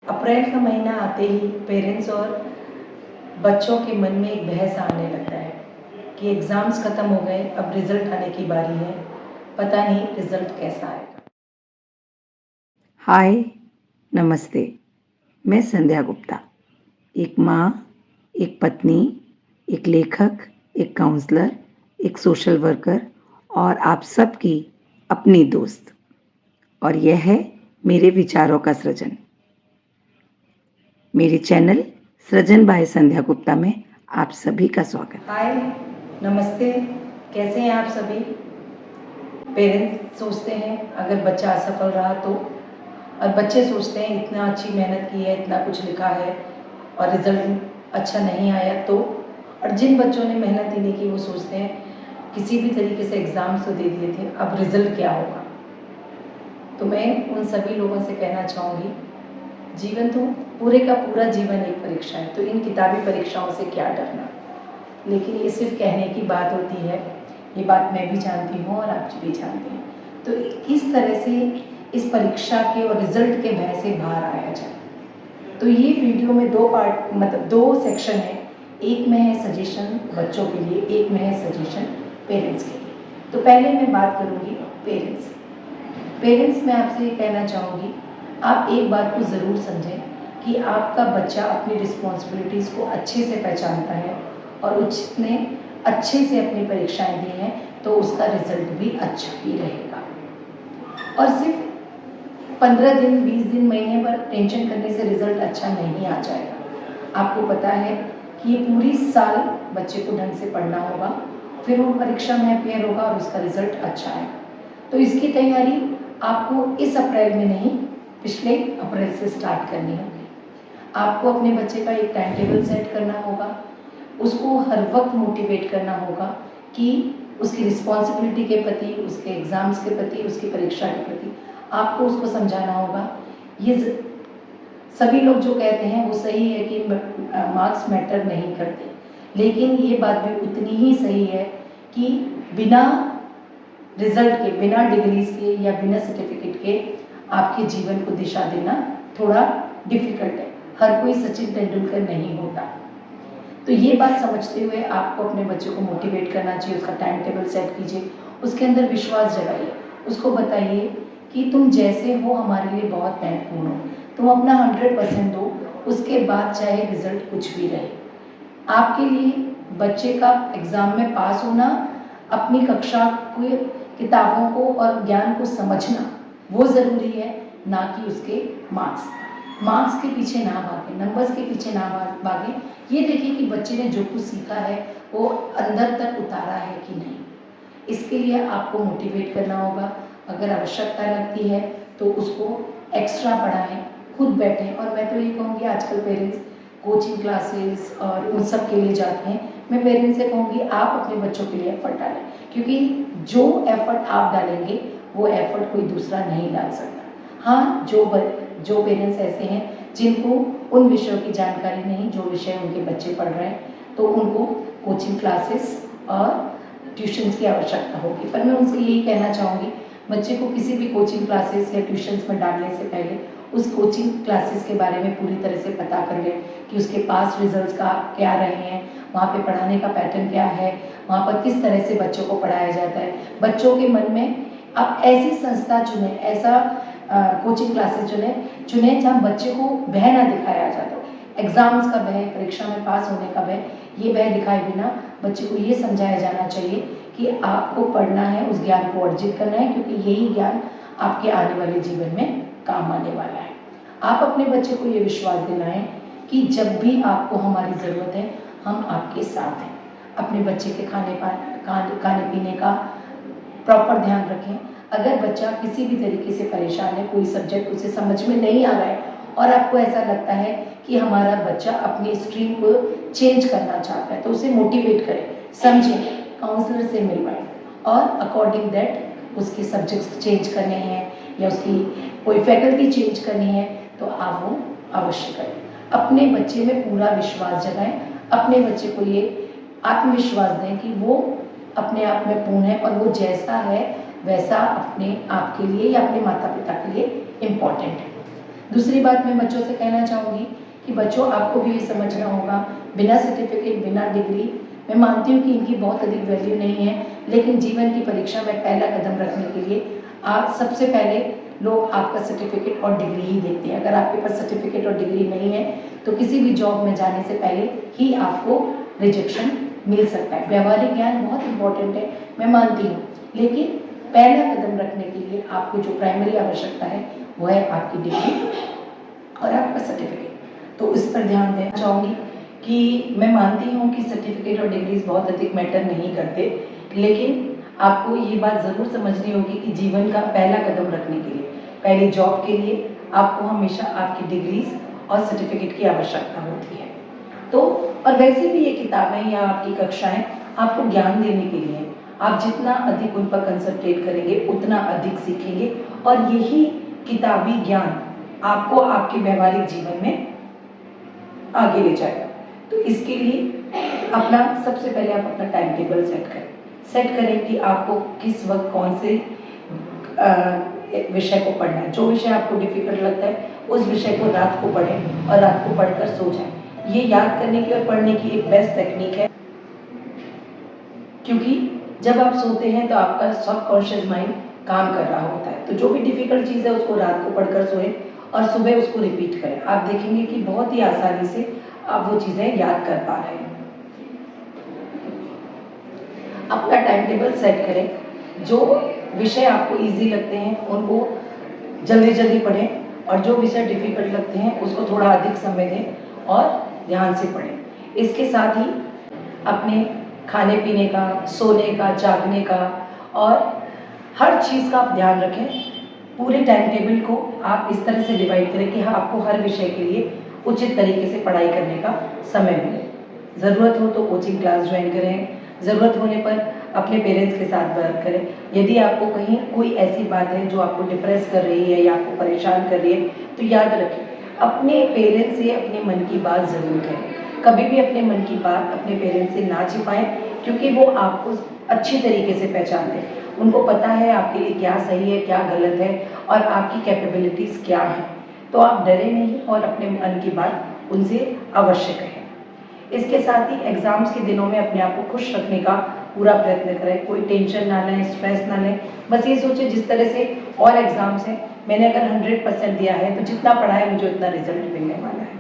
अप्रैल का महीना आते ही पेरेंट्स और बच्चों के मन में एक बहस आने लगता है कि एग्ज़ाम्स ख़त्म हो गए, अब रिज़ल्ट आने की बारी है, पता नहीं रिज़ल्ट कैसा आएगा। हाय, नमस्ते। मैं संध्या गुप्ता, एक माँ, एक पत्नी, एक लेखक, एक काउंसलर, एक सोशल वर्कर और आप सबकी अपनी दोस्त। और यह है मेरे विचारों का सृजन। मेरे चैनल सृजन बाय संध्या गुप्ता में आप सभी का स्वागत। हाय, नमस्ते, कैसे हैं आप सभी? पेरेंट्स सोचते हैं अगर बच्चा असफल रहा तो, और बच्चे सोचते हैं इतना अच्छी मेहनत की है, इतना कुछ लिखा है और रिज़ल्ट अच्छा नहीं आया तो, और जिन बच्चों ने मेहनत ही नहीं की वो सोचते हैं किसी भी तरीके से एग्ज़ाम्स तो दे दिए थे, अब रिज़ल्ट क्या होगा। तो मैं उन सभी लोगों से कहना चाहूँगी, जीवन तो पूरे का पूरा जीवन एक परीक्षा है, तो इन किताबी परीक्षाओं से क्या डरना। लेकिन ये सिर्फ कहने की बात होती है, ये बात मैं भी जानती हूँ और आप भी जानते हैं। तो किस तरह से इस परीक्षा के और रिजल्ट के भय से बाहर आया जाए, तो ये वीडियो में दो सेक्शन है। एक में है सजेशन बच्चों के लिए, एक में है सजेशन पेरेंट्स के लिए। तो पहले मैं बात करूँगी पेरेंट्स में आपसे ये कहना चाहूँगी, आप एक बात को ज़रूर समझें कि आपका बच्चा अपनी रिस्पॉन्सिबिलिटीज़ को अच्छे से पहचानता है और उसने अच्छे से अपनी परीक्षाएं दी हैं तो उसका रिजल्ट भी अच्छा ही रहेगा। और सिर्फ 15 दिन, 20 दिन, महीने भर टेंशन करने से रिजल्ट अच्छा नहीं आ जाएगा। आपको पता है कि ये पूरी साल बच्चे को ढंग से पढ़ना होगा, फिर वो परीक्षा में अपेयर होगा और उसका रिजल्ट अच्छा आएगा। तो इसकी तैयारी आपको इस अप्रैल में नहीं, पिछले अप्रैल से स्टार्ट करनी होगी। आपको अपने बच्चे का एक टाइम टेबल सेट करना होगा, उसको हर वक्त मोटिवेट करना होगा कि उसकी रिस्पॉन्सिबिलिटी के प्रति, उसके एग्ज़ाम्स के प्रति, उसकी परीक्षा के प्रति आपको उसको समझाना होगा। ये सभी लोग जो कहते हैं वो सही है कि मार्क्स मैटर नहीं करते, लेकिन ये बात भी उतनी ही सही है कि बिना रिजल्ट के, बिना डिग्रीज के या बिना सर्टिफिकेट के आपके जीवन को दिशा देना थोड़ा डिफिकल्ट है। हर कोई सचिन तेंदुलकर नहीं होता। तो ये बात समझते हुए आपको अपने बच्चे को मोटिवेट करना चाहिए, उसका टाइम टेबल सेट कीजिए, उसके अंदर विश्वास जगाइए, उसको बताइए कि तुम जैसे हो हमारे लिए बहुत महत्वपूर्ण हो, तुम अपना 100% दो, उसके बाद चाहे रिजल्ट कुछ भी रहे। आपके लिए बच्चे का एग्ज़ाम में पास होना, अपनी कक्षा को, किताबों को और ज्ञान को समझना वो ज़रूरी है, ना कि उसके मार्क्स के पीछे ना भागें, नंबर्स के पीछे ना भागें। ये देखिए कि बच्चे ने जो कुछ सीखा है वो अंदर तक उतारा है कि नहीं। इसके लिए आपको मोटिवेट करना होगा। अगर आवश्यकता लगती है तो उसको एक्स्ट्रा पढ़ाएं, खुद बैठें। और मैं तो ये कहूँगी आजकल पेरेंट्स कोचिंग क्लासेस और उन सब के लिए जाते हैं। मैं पेरेंट्स से कहूँगी आप अपने बच्चों के लिए एफर्ट डालें, क्योंकि जो एफर्ट आप डालेंगे वो एफर्ट कोई दूसरा नहीं डाल सकता। हाँ, जो पेरेंट्स ऐसे हैं जिनको उन विषयों की जानकारी नहीं, जो विषय उनके बच्चे पढ़ रहे हैं, तो उनको कोचिंग क्लासेस और ट्यूशन्स की आवश्यकता होगी। पर मैं उनसे यही कहना चाहूँगी, बच्चे को किसी भी कोचिंग क्लासेस या ट्यूशन्स में डालने से पहले उस कोचिंग क्लासेस के बारे में पूरी तरह से पता कर लें कि उसके पास रिजल्ट्स का क्या रहे हैं, वहाँ पे पढ़ाने का पैटर्न क्या है, वहाँ पर किस तरह से बच्चों को पढ़ाया जाता है। बच्चों के मन में आप ऐसी संस्था चुने, ऐसा कोचिंग क्लासेस चुने जहाँ बच्चे को भय ना दिखाया जाता हो। एग्ज़ाम्स का भय, परीक्षा में पास होने का भय, ये भय दिखाए बिना बच्चे को ये समझाया जाना चाहिए कि आपको पढ़ना है, उस ज्ञान को अर्जित करना है, क्योंकि यही ज्ञान आपके आने वाले जीवन में काम आने वाला है। आप अपने बच्चे को ये विश्वास दिलाएं कि जब भी आपको हमारी ज़रूरत है हम आपके साथ हैं। अपने बच्चे के खाने पीने का प्रॉपर ध्यान रखें। अगर बच्चा किसी भी तरीके से परेशान है, कोई सब्जेक्ट उसे समझ में नहीं आ रहा है और आपको ऐसा लगता है कि हमारा बच्चा अपनी स्ट्रीम को चेंज करना चाहता है, तो उसे मोटिवेट करें, समझें, काउंसलर से मिलवाएं और अकॉर्डिंग दैट उसके सब्जेक्ट्स चेंज करने हैं या उसकी कोई फैकल्टी चेंज करनी है तो आप वो अवश्य करें। अपने बच्चे में पूरा विश्वास जगाएं, अपने बच्चे को ये आत्मविश्वास दें कि वो अपने आप में पूर्ण है और वो जैसा है वैसा अपने आप के लिए या अपने माता पिता के लिए इम्पॉर्टेंट है। दूसरी बात मैं बच्चों से कहना चाहूँगी कि बच्चों आपको भी ये समझना होगा, बिना सर्टिफिकेट, बिना डिग्री, मैं मानती हूँ कि इनकी बहुत अधिक वैल्यू नहीं है, लेकिन जीवन की परीक्षा में पहला कदम रखने के लिए आप सबसे पहले लोग आपका सर्टिफिकेट और डिग्री ही देखते हैं। अगर आपके पास सर्टिफिकेट और डिग्री नहीं है तो किसी भी जॉब में जाने से पहले ही आपको रिजेक्शन मिल सकता है। व्यावहारिक ज्ञान बहुत इंपॉर्टेंट है, मैं मानती हूँ, लेकिन पहला कदम रखने के लिए आपको जो प्राइमरी आवश्यकता है वो है आपकी डिग्री और आपका सर्टिफिकेट। तो इस पर ध्यान देना चाहूँगी कि मैं मानती हूँ कि सर्टिफिकेट और डिग्रीज बहुत अधिक मैटर नहीं करते, लेकिन आपको ये बात ज़रूर समझनी होगी कि जीवन का पहला कदम रखने के लिए, पहली जॉब के लिए आपको हमेशा आपकी डिग्रीज और सर्टिफिकेट की आवश्यकता होती है। तो और वैसे भी ये किताबें या आपकी कक्षाएं आपको ज्ञान देने के लिए, आप जितना अधिक उन पर कंसंट्रेट करेंगे उतना अधिक सीखेंगे और यही किताबी ज्ञान आपको आपके व्यवहारिक जीवन में आगे ले जाएगा। तो इसके लिए अपना सबसे पहले आप अपना टाइम टेबल सेट करें कि आपको किस वक्त कौन से विषय को पढ़ना है। जो विषय आपको डिफिकल्ट लगता है उस विषय को रात को पढ़ें और रात को पढ़कर सो जाएं। ये याद करने की और पढ़ने की एक बेस्ट टेक्निक है, क्योंकि जब आप सोते हैं तो आपका सबकॉन्शियस माइंड काम कर रहा होता है। तो जो भी डिफिकल्ट चीज़ है उसको रात को पढ़कर सोएं और सुबह उसको रिपीट करें। आप देखेंगे कि बहुत ही आसानी से आप वो चीज़ें याद कर पा रहे हैं। अपना टाइम टेबल सेट करें, जो विषय आपको इजी लगते हैं उनको जल्दी जल्दी पढ़ें और जो विषय डिफिकल्ट लगते हैं उसको थोड़ा अधिक समय दें और ध्यान से पढ़ें। इसके साथ ही अपने खाने पीने का, सोने का, जागने का और हर चीज़ का आप ध्यान रखें। पूरे टाइम टेबल को आप इस तरह से डिवाइड करें कि आपको हर विषय के लिए उचित तरीके से पढ़ाई करने का समय मिले। ज़रूरत हो तो कोचिंग क्लास ज्वाइन करें, ज़रूरत होने पर अपने पेरेंट्स के साथ बात करें। यदि आपको कहीं कोई ऐसी बात है जो आपको डिप्रेस कर रही है या आपको परेशान कर रही है तो याद रखें, अपने पेरेंट्स से अपने मन की बात ज़रूर करें। कभी भी अपने मन की बात अपने पेरेंट्स से ना छिपाएं, क्योंकि वो आपको अच्छी तरीके से पहचानते हैं। उनको पता है आपके लिए क्या सही है, क्या गलत है और आपकी कैपेबिलिटीज़ क्या हैं। तो आप डरे नहीं और अपने मन की बात उनसे अवश्य कहें। इसके साथ ही एग्ज़ाम्स के दिनों में अपने आप को खुश रखने का पूरा प्रयत्न करें। कोई टेंशन ना लें, स्ट्रेस ना लें। बस ये सोचें जिस तरह से और एग्ज़ाम्स हैं, मैंने अगर 100% दिया है तो जितना पढ़ा है मुझे उतना रिजल्ट मिलने वाला है।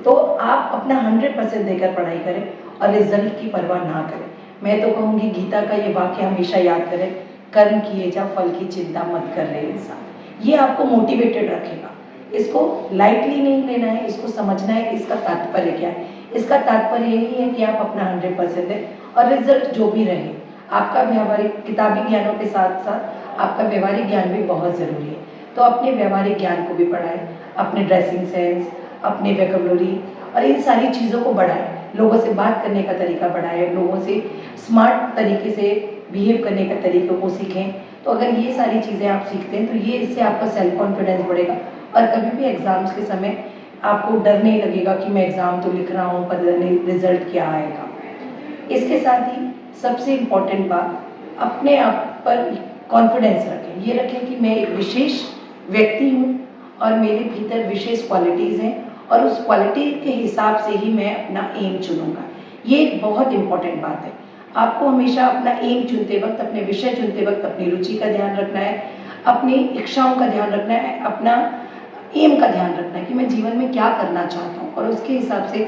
तो आप अपना 100% देकर पढ़ाई करें और रिजल्ट की परवाह ना करें। मैं तो कहूँगी गीता का ये वाक्य हमेशा याद करें, कर्म किए जा फल की चिंता मत कर रहे इंसान। ये आपको मोटिवेटेड रखेगा। इसको लाइटली नहीं लेना है, इसको समझना है कि इसका तात्पर्य क्या है। इसका तात्पर्य यही है कि आप अपना 100% दें और रिजल्ट जो भी रहे। आपका व्यवहारिक किताबी ज्ञानों के साथ साथ आपका व्यवहारिक ज्ञान भी बहुत ज़रूरी है। तो अपने व्यवहारिक ज्ञान को भी बढ़ाएं, अपने ड्रेसिंग सेंस, अपने वोकैबुलरी और इन सारी चीज़ों को बढ़ाएं। लोगों से बात करने का तरीका बढ़ाएं, लोगों से स्मार्ट तरीके से बिहेव करने का तरीक़ों को सीखें। तो अगर ये सारी चीज़ें आप सीखते हैं तो ये इससे आपका सेल्फ कॉन्फिडेंस बढ़ेगा और कभी भी एग्ज़ाम्स के समय आपको डर नहीं लगेगा कि मैं एग्ज़ाम तो लिख रहा हूँ पर रिजल्ट क्या आएगा। इसके साथ ही सबसे इम्पॉर्टेंट बात, अपने आप पर कॉन्फिडेंस रखें। ये रखें कि मैं एक विशेष व्यक्ति हूँ और मेरे भीतर विशेष क्वालिटीज़ हैं और उस क्वालिटी के हिसाब से ही मैं अपना एम चुनूँगा। ये एक बहुत इम्पॉर्टेंट बात है। आपको हमेशा अपना एम चुनते वक्त, अपने विषय चुनते वक्त अपनी रुचि का ध्यान रखना है, अपनी इच्छाओं का ध्यान रखना है, अपना एम का ध्यान रखना है कि मैं जीवन में क्या करना चाहता हूँ। और उसके हिसाब से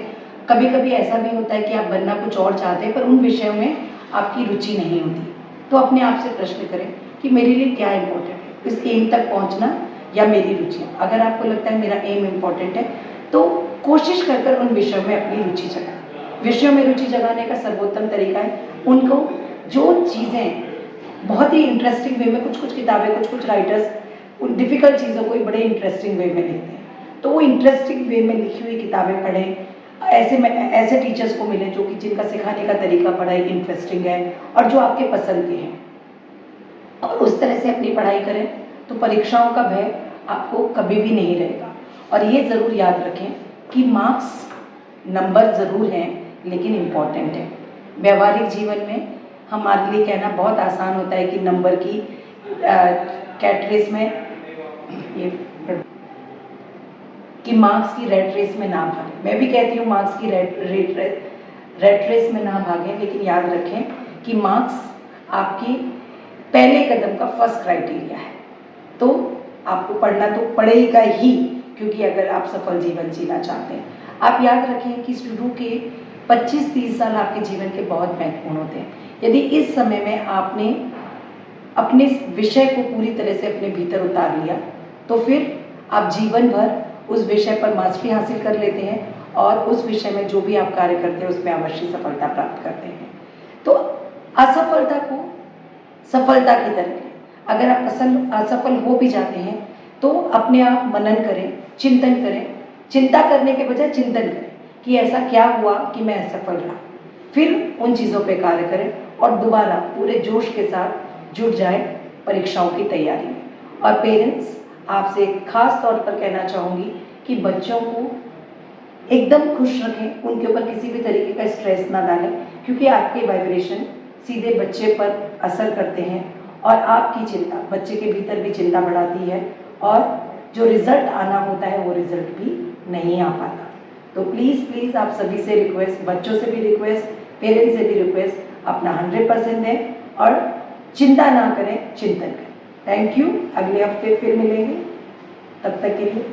कभी कभी ऐसा भी होता है कि आप बनना कुछ और चाहते हैं पर उन विषयों में आपकी रुचि नहीं होती। तो अपने आप से प्रश्न करें कि मेरे लिए क्या इम्पोर्टेंट है, इस एम तक पहुँचना या मेरी रुचियाँ। अगर आपको लगता है मेरा एम इम्पोर्टेंट है तो कोशिश कर उन विषयों में अपनी रुचि जगाएं। विषयों में रुचि जगाने का सर्वोत्तम तरीका है उनको जो चीज़ें बहुत ही इंटरेस्टिंग वे में, कुछ किताबें, कुछ राइटर्स उन डिफ़िकल्ट चीज़ों को ही बड़े इंटरेस्टिंग वे में लिखते हैं। तो वो इंटरेस्टिंग वे में लिखी हुई किताबें पढ़ें। ऐसे टीचर्स को मिलें जो कि जिनका सिखाने का तरीका बड़ा ही इंटरेस्टिंग है और जो आपके पसंद के हैं, और उस तरह से अपनी पढ़ाई करें तो परीक्षाओं का भय आपको कभी भी नहीं रहेगा। और ये ज़रूर याद रखें कि मार्क्स, नंबर ज़रूर हैं लेकिन इम्पॉर्टेंट है। व्यवहारिक जीवन में हमारे लिए कहना बहुत आसान होता है कि नंबर की कैट रेस में ये कि मार्क्स की रेट रेस में ना भागें। मैं भी कहती हूँ मार्क्स की रेट रेस में ना भागें, लेकिन याद रखें कि मार्क्स आपकी पहले कदम का फर्स्ट क्राइटेरिया है। तो आपको पढ़ना तो पड़ेगा ही, क्योंकि अगर आप सफल जीवन जीना चाहते हैं। आप याद रखें कि शुरू के 25-30 साल आपके जीवन के बहुत महत्वपूर्ण होते हैं। यदि इस समय में आपने अपने विषय को पूरी तरह से अपने भीतर उतार लिया तो फिर आप जीवन भर उस विषय पर मास्टरी हासिल कर लेते हैं और उस विषय में जो भी आप कार्य करते हैं उसमें अवश्य सफलता प्राप्त करते हैं। तो असफलता को सफलता की तरह लें। अगर आप असफल हो भी जाते हैं तो अपने आप मनन करें, चिंतन करें, चिंता करने के बजाय चिंतन करें कि ऐसा क्या हुआ कि मैं असफल रहा। फिर उन चीज़ों पे कार्य करें और दोबारा पूरे जोश के साथ जुट जाए परीक्षाओं की तैयारी में। और पेरेंट्स, आपसे एक खास तौर पर कहना चाहूँगी कि बच्चों को एकदम खुश रखें, उनके ऊपर किसी भी तरीके का स्ट्रेस ना डालें, क्योंकि आपके वाइब्रेशन सीधे बच्चे पर असर करते हैं और आपकी चिंता बच्चे के भीतर भी चिंता बढ़ाती है और जो रिजल्ट आना होता है वो रिजल्ट भी नहीं आ पाता। तो प्लीज़ आप सभी से रिक्वेस्ट, बच्चों से भी रिक्वेस्ट, पेरेंट्स से भी रिक्वेस्ट, अपना 100% दें और चिंता ना करें, चिंतन करें। Thank you. अगले हफ्ते फिर मिलेंगे, तब तक के लिए